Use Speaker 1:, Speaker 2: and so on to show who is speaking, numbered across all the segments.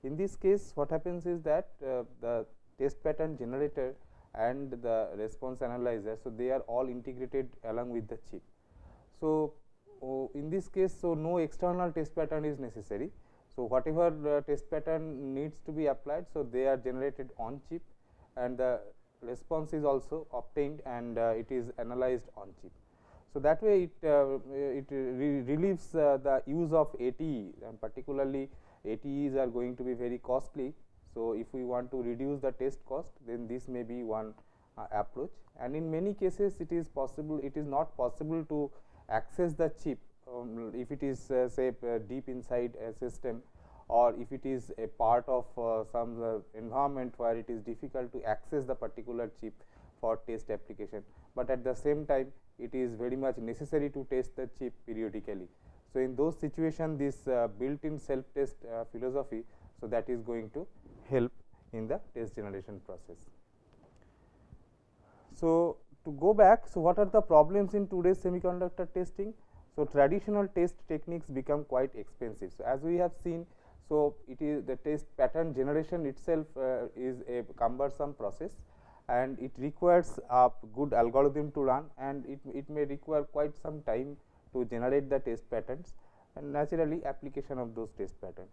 Speaker 1: In this case, what happens is that the test pattern generator and the response analyzer, so they are all integrated along with the chip. So, in this case, so no external test pattern is necessary. So, whatever test pattern needs to be applied, so they are generated on chip, and the response is also obtained, and it is analyzed on chip. So, that way it relieves the use of ATE, and particularly ATEs are going to be very costly. So, if we want to reduce the test cost, then this may be one approach, and in many cases it is possible, it is not possible to access the chip if it is say deep inside a system, or if it is a part of some environment where it is difficult to access the particular chip for test application, but at the same time it is very much necessary to test the chip periodically. So, in those situations, this built-in self-test philosophy, so that is going to help in the test generation process. So, to go back, so what are the problems in today's semiconductor testing? So, traditional test techniques become quite expensive. So, as we have seen, so it is the test pattern generation itself is a cumbersome process, and it requires a good algorithm to run, and it may require quite some time to generate the test patterns, and naturally application of those test patterns.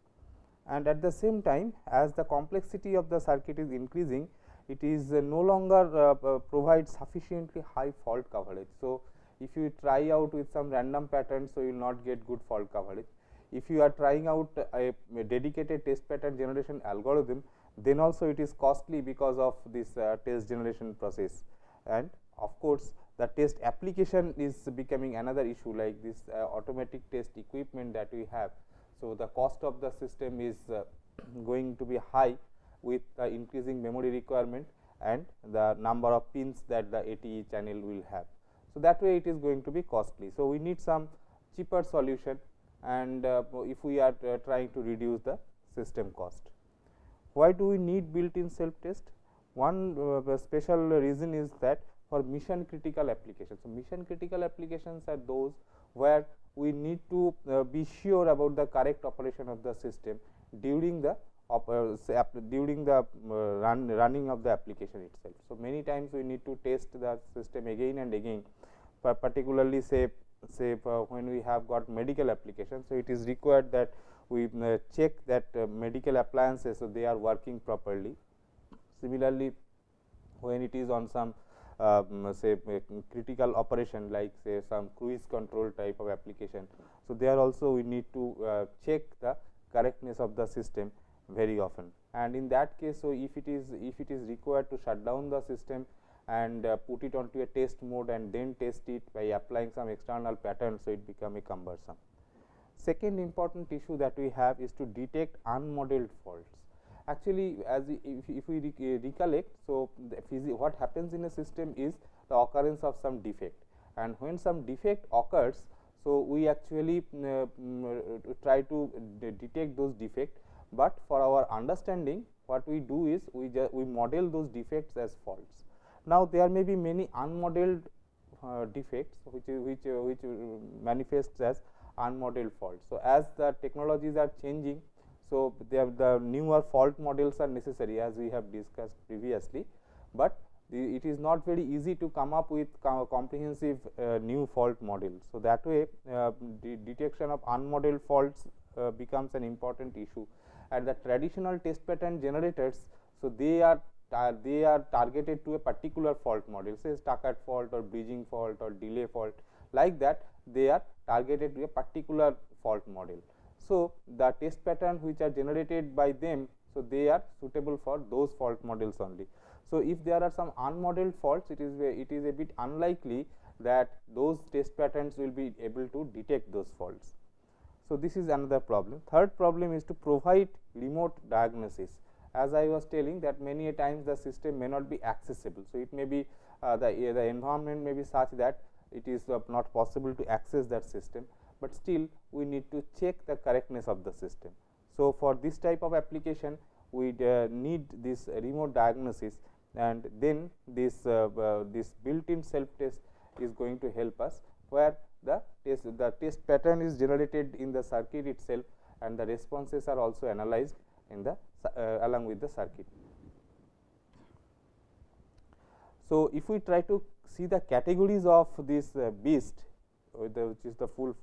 Speaker 1: And at the same time, as the complexity of the circuit is increasing, it is no longer provides sufficiently high fault coverage. So, if you try out with some random patterns, so you will not get good fault coverage. If you are trying out a dedicated test pattern generation algorithm, then also it is costly because of this test generation process, and of course, the test application is becoming another issue, like this automatic test equipment that we have. So, the cost of the system is going to be high with the increasing memory requirement and the number of pins that the ATE channel will have. So, that way it is going to be costly. So, we need some cheaper solution, and if we are trying to reduce the system cost. Why do we need built-in self-test? One special reason is that for mission critical applications. So, mission critical applications are those where we need to be sure about the correct operation of the system during the running of the application itself. So, many times we need to test the system again and again, particularly say when we have got medical applications. So, it is required that we check that medical appliances, so they are working properly. Similarly, when it is on some say critical operation, like say some cruise control type of application, so there also we need to check the correctness of the system very often. And in that case, so if it is required to shut down the system and put it onto a test mode and then test it by applying some external pattern, so it become a cumbersome. Second important issue that we have is to detect unmodeled faults. Actually, as if we recollect, so what happens in a system is the occurrence of some defect, and when some defect occurs, so we actually try to detect those defects, but for our understanding, what we do is we model those defects as faults. Now, there may be many unmodeled defects which manifests as unmodeled faults. So, as the technologies are changing, so the newer fault models are necessary, as we have discussed previously, but it is not very easy to come up with comprehensive new fault models. So, that way the detection of unmodeled faults becomes an important issue, and the traditional test pattern generators, so they are targeted to a particular fault model, say staccato fault or bridging fault or delay fault, like that they are targeted to a particular fault model. So, the test patterns which are generated by them, so they are suitable for those fault models only. So, if there are some unmodeled faults, it is a bit unlikely that those test patterns will be able to detect those faults. So, this is another problem. Third problem is to provide remote diagnosis. As I was telling, that many a times the system may not be accessible. So, it may be the environment may be such that it is not possible to access that system, but still we need to check the correctness of the system. So, for this type of application, we need this remote diagnosis, and then this built-in self-test is going to help us, where the test pattern is generated in the circuit itself, and the responses are also analyzed, in the along with the circuit. So, if we try to see the categories of this BIST, which is the full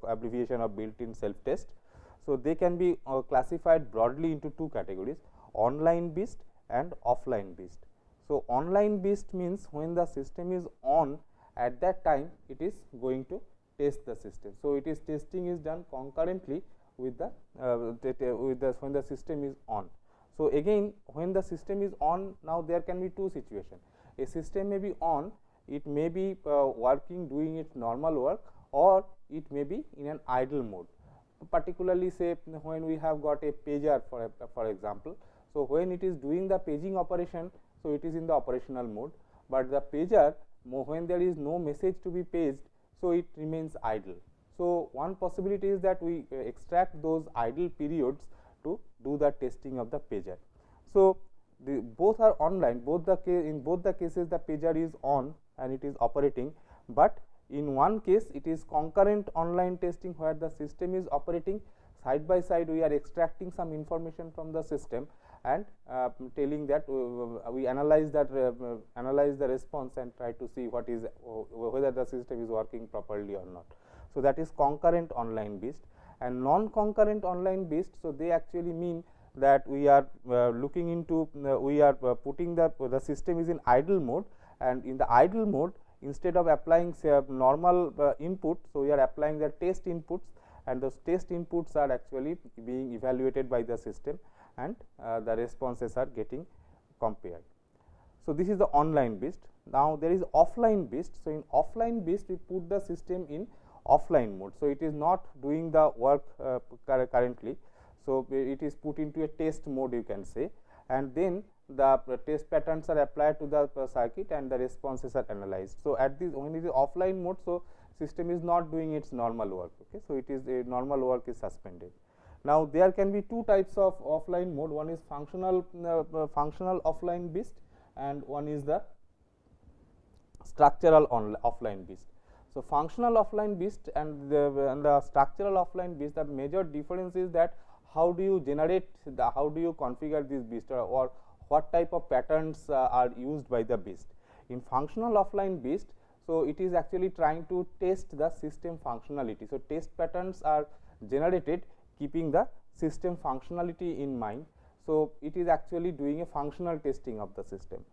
Speaker 1: abbreviation of built-in self-test. So, they can be classified broadly into two categories, online BIST and offline BIST. So, online BIST means when the system is on, at that time it is going to test the system. So, it is testing is done concurrently with the when the system is on. So, again when the system is on, now there can be two situations. A system may be on, it may be working, doing its normal work, or it may be in an idle mode. Particularly say when we have got a pager for example. So, when it is doing the paging operation, so it is in the operational mode, but the pager when there is no message to be paged, so it remains idle. So, one possibility is that we extract those idle periods to do the testing of the pager. So, both are online, in both the cases the pager is on and it is operating, but in one case it is concurrent online testing where the system is operating, side by side we are extracting some information from the system and telling that we analyze that analyze the response and try to see what is whether the system is working properly or not. So, that is concurrent online BIST, and non-concurrent online BIST. So, they actually mean that we are looking into we are putting the system is in idle mode, and in the idle mode instead of applying say normal input, so we are applying the test inputs, and those test inputs are actually being evaluated by the system, and the responses are getting compared. So, this is the online BIST. Now, there is offline BIST. So, in offline BIST we put the system in offline mode. So, it is not doing the work currently. So, it is put into a test mode, you can say, and then the test patterns are applied to the circuit and the responses are analyzed. So, at this when it is offline mode, so system is not doing its normal work. Okay. So, it is a normal work is suspended. Now, there can be two types of offline mode. One is functional offline BIST, and one is the structural offline BIST. So, functional offline BIST and the structural offline BIST, the major difference is that how do you generate how do you configure this BIST, or what type of patterns are used by the BIST. In functional offline BIST, so it is actually trying to test the system functionality. So, test patterns are generated keeping the system functionality in mind. So, it is actually doing a functional testing of the system.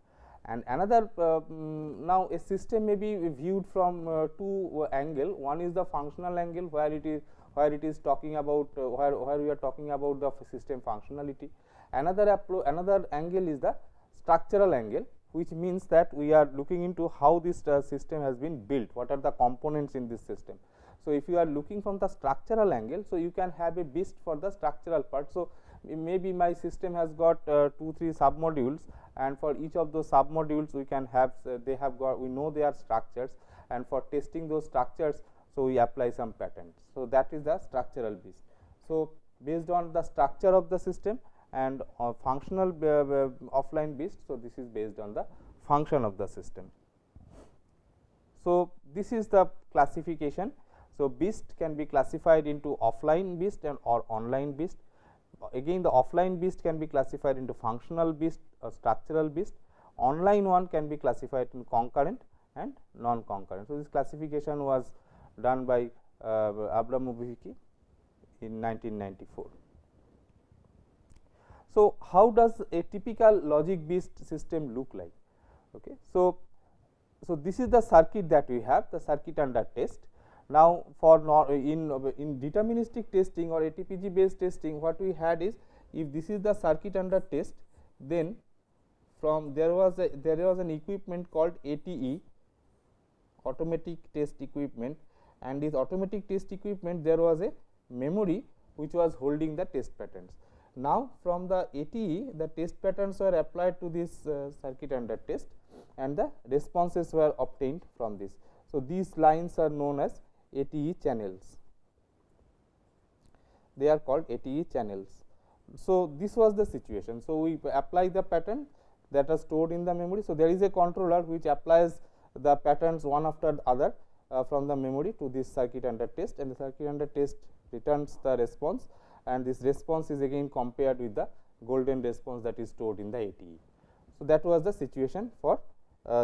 Speaker 1: And another now a system may be viewed from two angle. One is the functional angle, where it is talking about where we are talking about the system functionality. Another angle is the structural angle, which means that we are looking into how this system has been built, what are the components in this system. So, if you are looking from the structural angle, so you can have a BIST for the structural part. So, maybe my system has got 2-3 sub modules, and for each of those sub modules we can have they have got we know they are structures, and for testing those structures, so we apply some patterns. So, that is the structural BIST. So, based on the structure of the system and functional offline BIST, so this is based on the function of the system. So, this is the classification. So, BIST can be classified into offline BIST and or online BIST. Again, the offline BIST can be classified into functional BIST or structural BIST. Online one can be classified in concurrent and non-concurrent. So, this classification was done by Abramovich in 1994. So, how does a typical logic BIST system look like? Okay. So, this is the circuit that we have, the circuit under test. Now, for in deterministic testing or ATPG based testing, what we had is, if this is the circuit under test, then from there was an equipment called ATE, automatic test equipment, and this automatic test equipment there was a memory which was holding the test patterns. Now, from the ATE, the test patterns were applied to this circuit under test, and the responses were obtained from this. So, these lines are known as ATE channels. They are called ATE channels. So, this was the situation. So, we apply the pattern that are stored in the memory. So, there is a controller which applies the patterns one after the other from the memory to this circuit under test, and the circuit under test returns the response, and this response is again compared with the golden response that is stored in the ATE. So, that was the situation for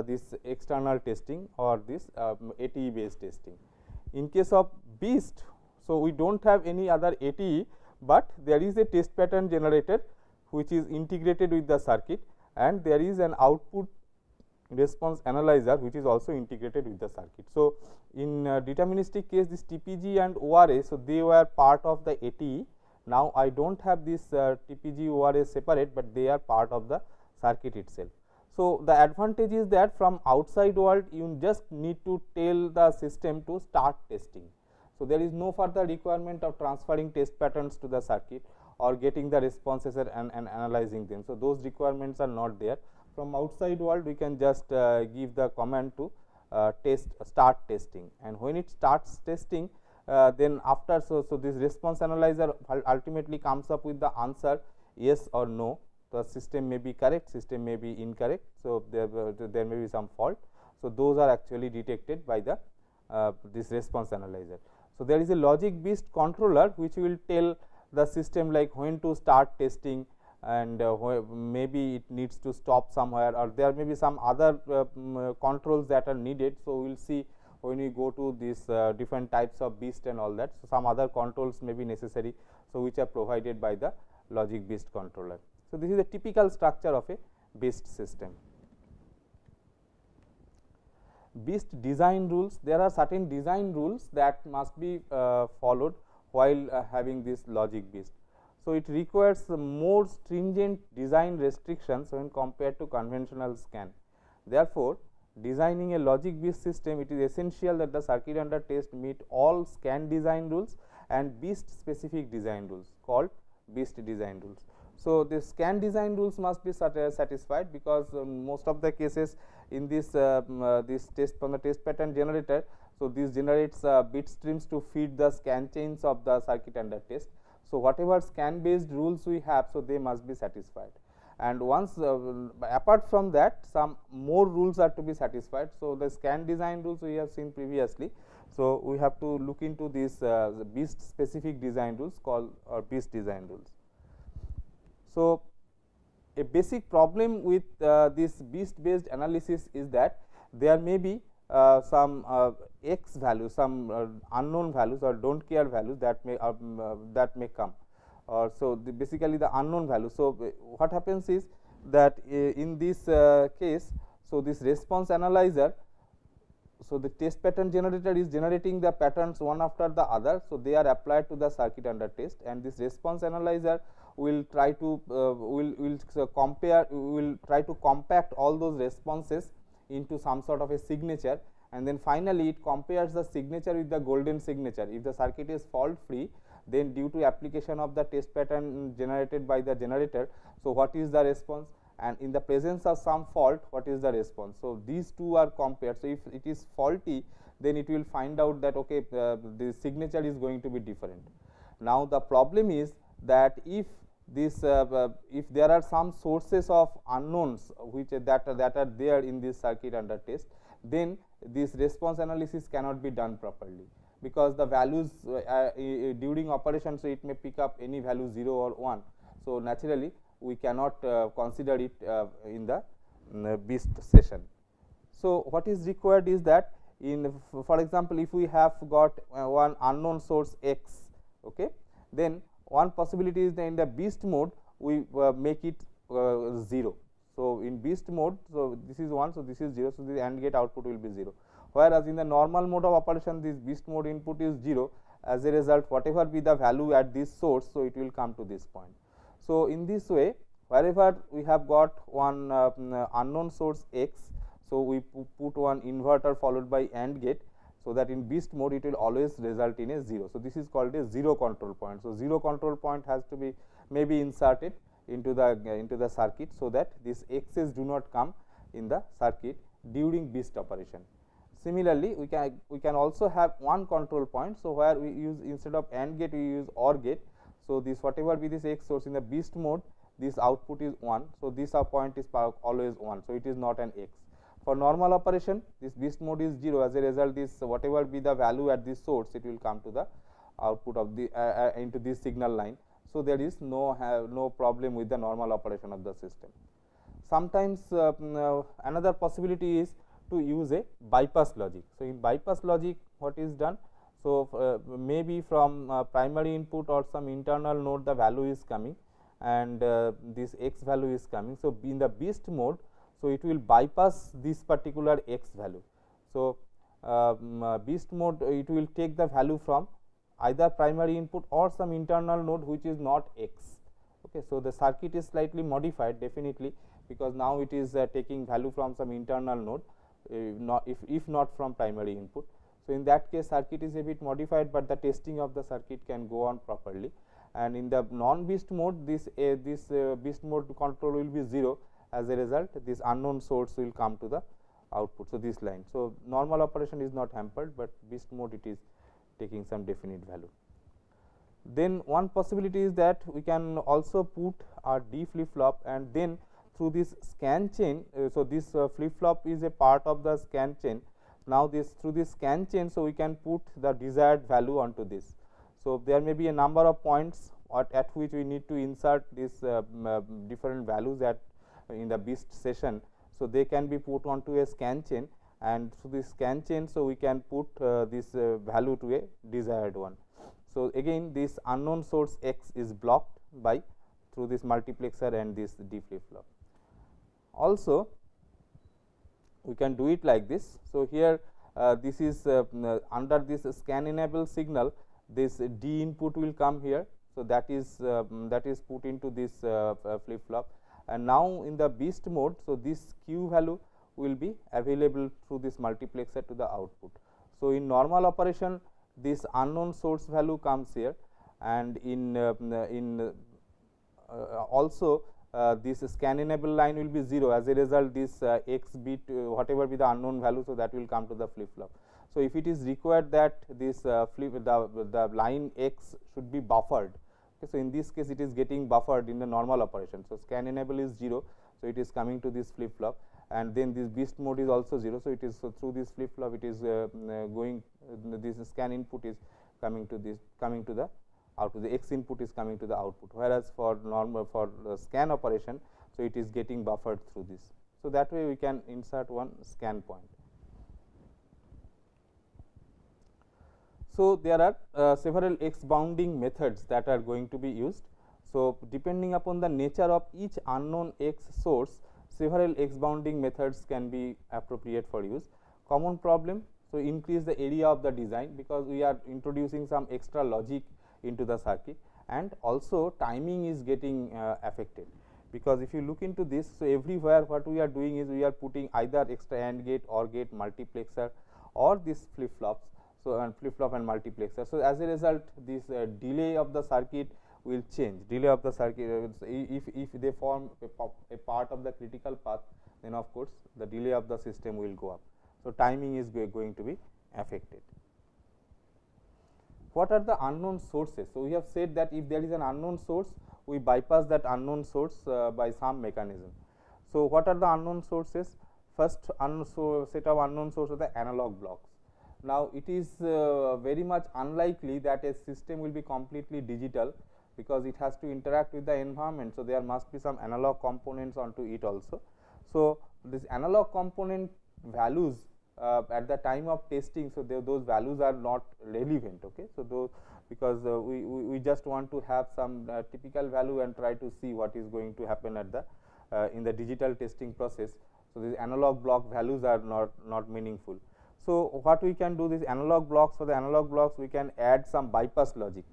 Speaker 1: this external testing or this ATE based testing. In case of BIST, so we do not have any other ATE, but there is a test pattern generator which is integrated with the circuit, and there is an output response analyzer which is also integrated with the circuit. So, in deterministic case, this TPG and ORA, so they were part of the ATE. Now, I do not have this TPG ORA separate, but they are part of the circuit itself. So, the advantage is that from outside world you just need to tell the system to start testing. So, there is no further requirement of transferring test patterns to the circuit or getting the responses and analyzing them. So, those requirements are not there. From outside world we can just give the command to start testing, and when it starts testing, then after so this response analyzer ultimately comes up with the answer yes or no. The system may be correct, system may be incorrect. So, there may be some fault. So, those are actually detected by the this response analyzer. So, there is a logic BIST controller which will tell the system like when to start testing, and maybe it needs to stop somewhere, or there may be some other controls that are needed. So, we will see when we go to these different types of BIST and all that. So, some other controls may be necessary, so which are provided by the logic BIST controller. So, this is a typical structure of a BIST system. BIST design rules, there are certain design rules that must be followed while having this logic BIST. So, it requires more stringent design restrictions when compared to conventional scan. Therefore, designing a logic BIST system, it is essential that the circuit under test meet all scan design rules and BIST specific design rules called BIST design rules. So, the scan design rules must be satisfied, because most of the cases in this this test from the test pattern generator. So, this generates bit streams to feed the scan chains of the circuit under test. So, whatever scan based rules we have, so they must be satisfied, and once apart from that some more rules are to be satisfied. So, the scan design rules we have seen previously. So, we have to look into these BIST specific design rules called BIST design rules. So, a basic problem with this BIST based analysis is that there may be some x values, some unknown values or do not care values that may come, or so basically the unknown value. So, what happens is that in this case, so this response analyzer, so the test pattern generator is generating the patterns one after the other. So, they are applied to the circuit under test, and this response analyzer will try to try to compact all those responses into some sort of a signature, and then finally it compares the signature with the golden signature. If the circuit is fault free, then due to application of the test pattern generated by the generator, so what is the response, and in the presence of some fault, what is the response. So, these two are compared. So, if it is faulty, then it will find out that okay, the signature is going to be different. Now, the problem is that if this if there are some sources of unknowns which that are there in this circuit under test, then this response analysis cannot be done properly, because the values during operation, so it may pick up any value 0 or 1. So, naturally we cannot consider it in the BIST session. So, what is required is that in for example, if we have got one unknown source x, okay, then one possibility is that in the BIST mode we make it 0. So, in BIST mode, so this is 1, so this is 0, so the AND gate output will be 0, whereas in the normal mode of operation this BIST mode input is 0. As a result, whatever be the value at this source, so it will come to this point. So, in this way, wherever we have got one unknown source x, so we put one inverter followed by AND gate, so that in BIST mode it will always result in a 0. So, this is called a 0 control point. So, 0 control point has to be maybe inserted into the circuit, so that these x's do not come in the circuit during BIST operation. Similarly, we can also have one control point. So, where we use instead of AND gate we use OR gate. So, this whatever be this x source in the BIST mode, this output is 1. So, this point is always 1. So, it is not an x. For normal operation, this BIST mode is 0. As a result, this whatever be the value at this source, it will come to the output of the into this signal line. So, there is no problem with the normal operation of the system. Sometimes another possibility is to use a bypass logic. So, in bypass logic what is done? So, maybe from primary input or some internal node the value is coming, and this x value is coming. So, in the BIST mode, so it will bypass this particular x value. So, BIST mode it will take the value from either primary input or some internal node which is not x. Okay. So, the circuit is slightly modified definitely, because now it is taking value from some internal node, if not from primary input. So, in that case circuit is a bit modified, but the testing of the circuit can go on properly. And in the non BIST mode, this BIST mode control will be 0. As a result, this unknown source will come to the output. So, this line. So, normal operation is not hampered, but BIST mode it is taking some definite value. Then one possibility is that we can also put our D flip flop, and then through this scan chain. So, this flip flop is a part of the scan chain. Now, this through this scan chain, so we can put the desired value onto this. So, there may be a number of points at which we need to insert these different values in the BIST session. So, they can be put onto a scan chain, and through this scan chain, so we can put this value to a desired one. So, again this unknown source x is blocked by through this multiplexer and this D flip flop. Also, we can do it like this. So, here this is under this scan enable signal, this D input will come here. So, that is put into this flip flop, and now in the BIST mode. So, this Q value will be available through this multiplexer to the output. So, in normal operation this unknown source value comes here, and also this scan enable line will be 0. As a result, this x bit whatever be the unknown value, so that will come to the flip flop. So, if it is required that this the line x should be buffered. Okay, so, in this case it is getting buffered in the normal operation. So, scan enable is 0. So, it is coming to this flip flop, and then this BIST mode is also 0. So, it is through this flip flop it is going this scan input is coming to the output, the x input is coming to the output, whereas for normal for scan operation, so it is getting buffered through this. So, that way we can insert one scan point. So, there are several x bounding methods that are going to be used. So, depending upon the nature of each unknown x source, several x bounding methods can be appropriate for use. Common problem, so increase the area of the design, because we are introducing some extra logic into the circuit, and also timing is getting affected, because if you look into this, so everywhere what we are doing is we are putting either extra AND gate, OR gate, multiplexer, or this flip flops. So, and flip flop and multiplexer. So, as a result, this delay of the circuit will change. Delay of the circuit, if they form a part of the critical path, then of course, the delay of the system will go up. So, timing is going to be affected. What are the unknown sources? So, we have said that if there is an unknown source, we bypass that unknown source by some mechanism. So, what are the unknown sources? First set of unknown sources are the analog blocks. Now, it is very much unlikely that a system will be completely digital, because it has to interact with the environment. So, there must be some analog components onto it also. So, this analog component values at the time of testing, so those values are not relevant. Okay. So, those, because we just want to have some typical value and try to see what is going to happen at the in the digital testing process. So, these analog block values are not meaningful. So, what we can do, these analog blocks, for the analog blocks we can add some bypass logic.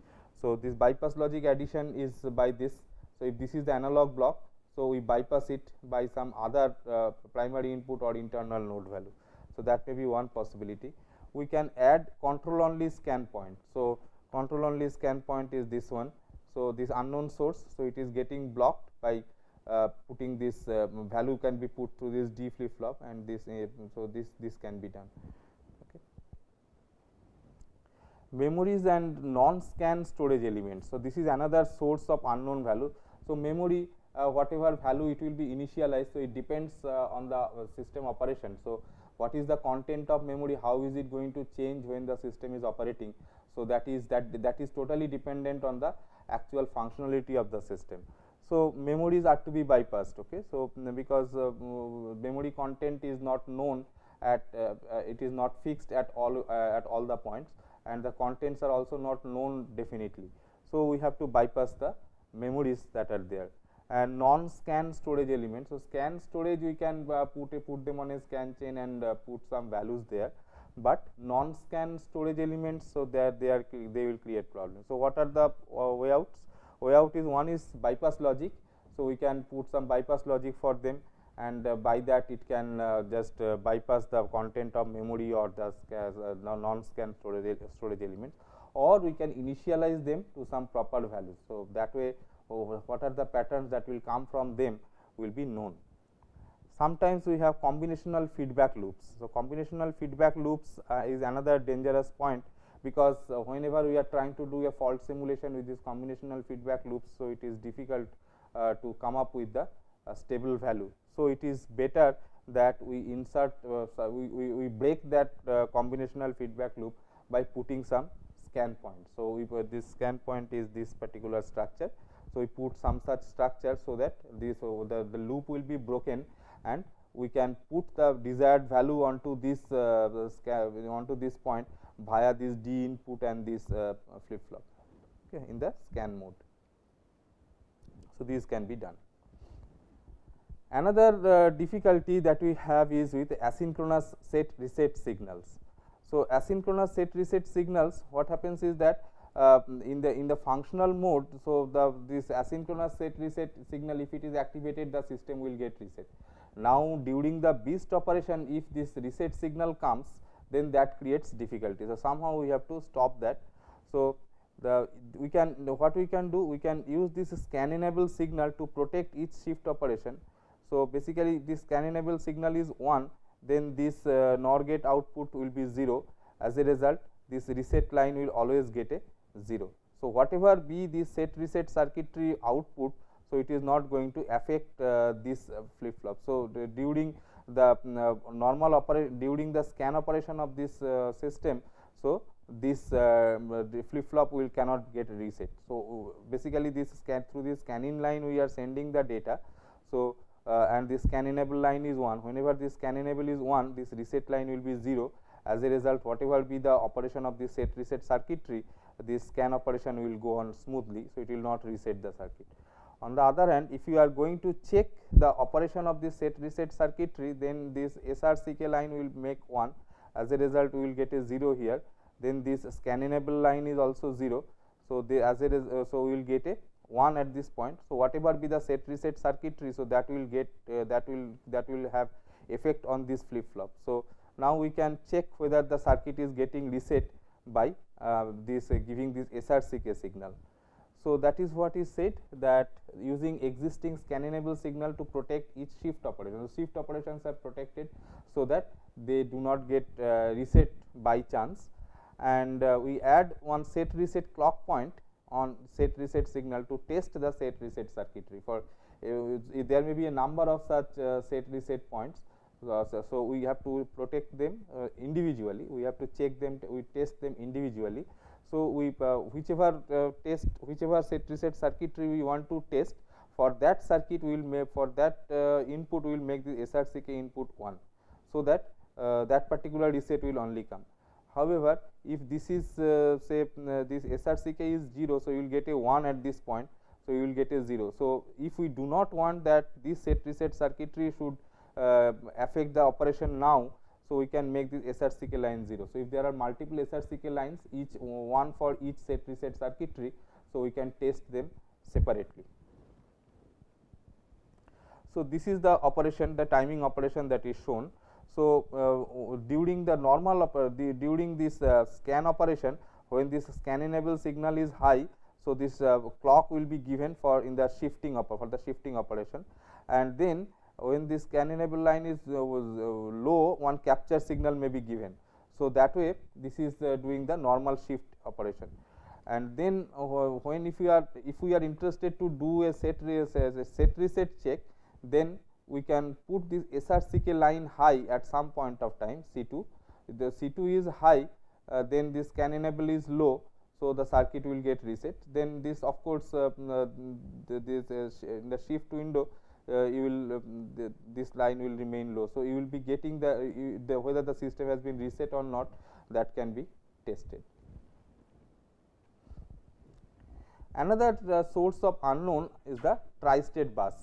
Speaker 1: So, this bypass logic addition is by this. So, if this is the analog block, so we bypass it by some other primary input or internal node value. So, that may be one possibility. We can add control only scan point. So, control only scan point is this one. So, this unknown source, so it is getting blocked by putting this value can be put through this D flip flop, and this so this can be done. Okay. Memories and non-scan storage elements. So, this is another source of unknown value. So, memory whatever value it will be initialized. So, it depends on the system operation. So, what is the content of memory, how is it going to change when the system is operating. So, that is totally dependent on the actual functionality of the system. So, memories are to be bypassed. Okay. So, because memory content is not known at it is not fixed at all the points, and the contents are also not known definitely. So, we have to bypass the memories that are there. And non-scan storage elements. So, scan storage we can put them on a scan chain and put some values there, but non-scan storage elements, so that they will create problems. So, what are the way outs? Way out is, one is bypass logic. So, we can put some bypass logic for them, and by that it can just bypass the content of memory or the non-scan storage elements, or we can initialize them to some proper values. So, that way what are the patterns that will come from them will be known. Sometimes we have combinational feedback loops. So, combinational feedback loops is another dangerous point, because whenever we are trying to do a fault simulation with this combinational feedback loops, so it is difficult to come up with the stable value. So, it is better that we insert we break that combinational feedback loop by putting some scan point. So, this scan point is this particular structure. So, we put some such structure, so that this the loop will be broken, and we can put the desired value onto this onto this point via this D input and this flip flop, okay, in the scan mode. So, these can be done. Another difficulty that we have is with asynchronous set reset signals. So, asynchronous set reset signals, what happens is that in the functional mode, so this asynchronous set reset signal, if it is activated, the system will get reset. Now, during the BIST operation, if this reset signal comes, then that creates difficulty. So, somehow we have to stop that. So, what we can do, we can use this scan enable signal to protect each shift operation. So, basically this scan enable signal is 1, then this NOR gate output will be 0. As a result, this reset line will always get a 0. So, whatever be the set reset circuitry output, so it is not going to affect this flip flop. So, during the during the scan operation of this system, so this the flip flop will cannot get reset. So, basically this through this scanning line we are sending the data. So, and this scan enable line is 1. Whenever this scan enable is 1, this reset line will be 0. As a result, whatever be the operation of this set reset circuitry, this scan operation will go on smoothly. So, it will not reset the circuit. On the other hand, if you are going to check the operation of this set reset circuitry, then this SRCK line will make 1. As a result, we will get a 0 here. Then this scan enable line is also 0. So, so we will get a 1 at this point. So, whatever be the set reset circuitry, so that will get that will have effect on this flip flop. So, now we can check whether the circuit is getting reset by this giving this SRCK signal. So, that is what is said, that using existing scan enable signal to protect each shift operation. So, shift operations are protected, so that they do not get reset by chance, and we add one set reset clock point on set reset signal to test the set reset circuitry. For there may be a number of such set reset points. So, we have to protect them individually, we have to check them, we test them individually. So, we whichever set reset circuitry we want to test, for that circuit we will make, for that input we will make the SRCK input 1. So, that that particular reset will only come. However, if this is say this SRCK is 0, so you will get a 1 at this point. So, you will get a 0. So, if we do not want that this set reset circuitry should affect the operation now, so we can make this SRCK line 0. So, if there are multiple SRCK lines, each one for each set reset circuitry, so we can test them separately. So, this is the operation, the timing operation that is shown. So, during the normal during this scan operation, when this scan enable signal is high, so this clock will be given for in the shifting operation, and then when this scan enable line is low, one capture signal may be given. So, that way this is doing the normal shift operation. And then when if we are interested to do a set reset check, then we can put this SRCK line high at some point of time, C2. If the C2 is high, then this scan enable is low, so the circuit will get reset. Then this of course this in the shift window you will this line will remain low. So, you will be getting the whether the system has been reset or not, that can be tested. Another source of unknown is the tri-state bus.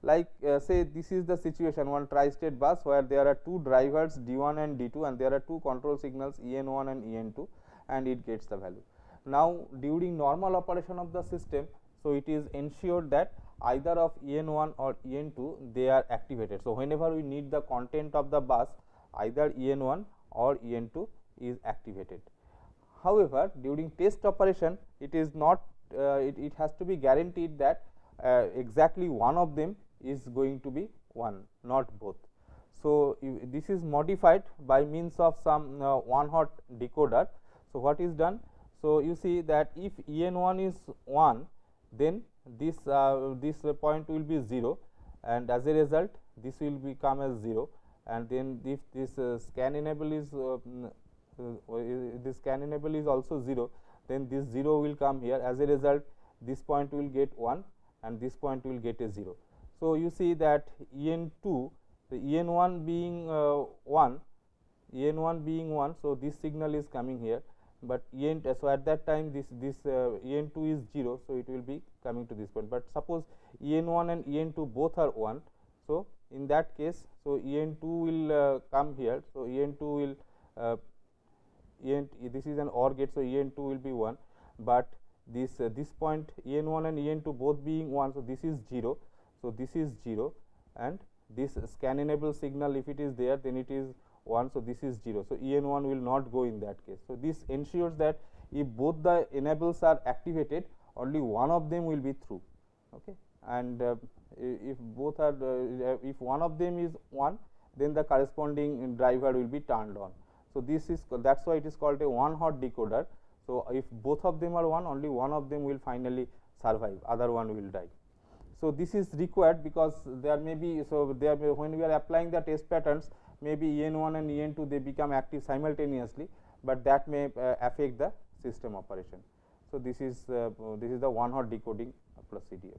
Speaker 1: Like say this is the situation, one tri-state bus where there are two drivers D1 and D2 and there are two control signals EN1 and EN2 and it gets the value. Now, during normal operation of the system, so it is ensured that either of EN1 or EN2 they are activated. So, whenever we need the content of the bus, either EN1 or EN2 is activated. However, during test operation it is not it has to be guaranteed that exactly one of them is going to be 1, not both. So, this is modified by means of some one hot decoder. So, what is done? So, you see that if EN1 is 1, then this point will be 0 and as a result this will become as 0, and then if this scan enable is this scan enable is also 0, then this 0 will come here. As a result, this point will get 1 and this point will get a 0. So, you see that EN2, the EN1 being 1, EN1 being 1. So, this signal is coming here, but EN2, so at that time this EN2 is 0. So, it will be coming to this point, but suppose EN1 and EN2 both are 1. So, in that case, so EN2 will come here. So, EN2 will this is an OR gate. So, EN2 will be 1, but this point EN1 and EN2 both being 1. So, this is 0. So, this is 0 and this scan enable signal, if it is there, then it is 1. So, this is 0. So, EN1 will not go in that case. So, this ensures that if both the enables are activated, only one of them will be through. Okay. And if both are if one of them is 1, then the corresponding driver will be turned on. So, this is that is why it is called a one hot decoder. So, if both of them are 1, only one of them will finally survive, other one will die. So, this is required because there may be, so there may, when we are applying the test patterns, maybe EN1 and EN2 they become active simultaneously, but that may affect the system operation. So, this is the one hot decoding procedure.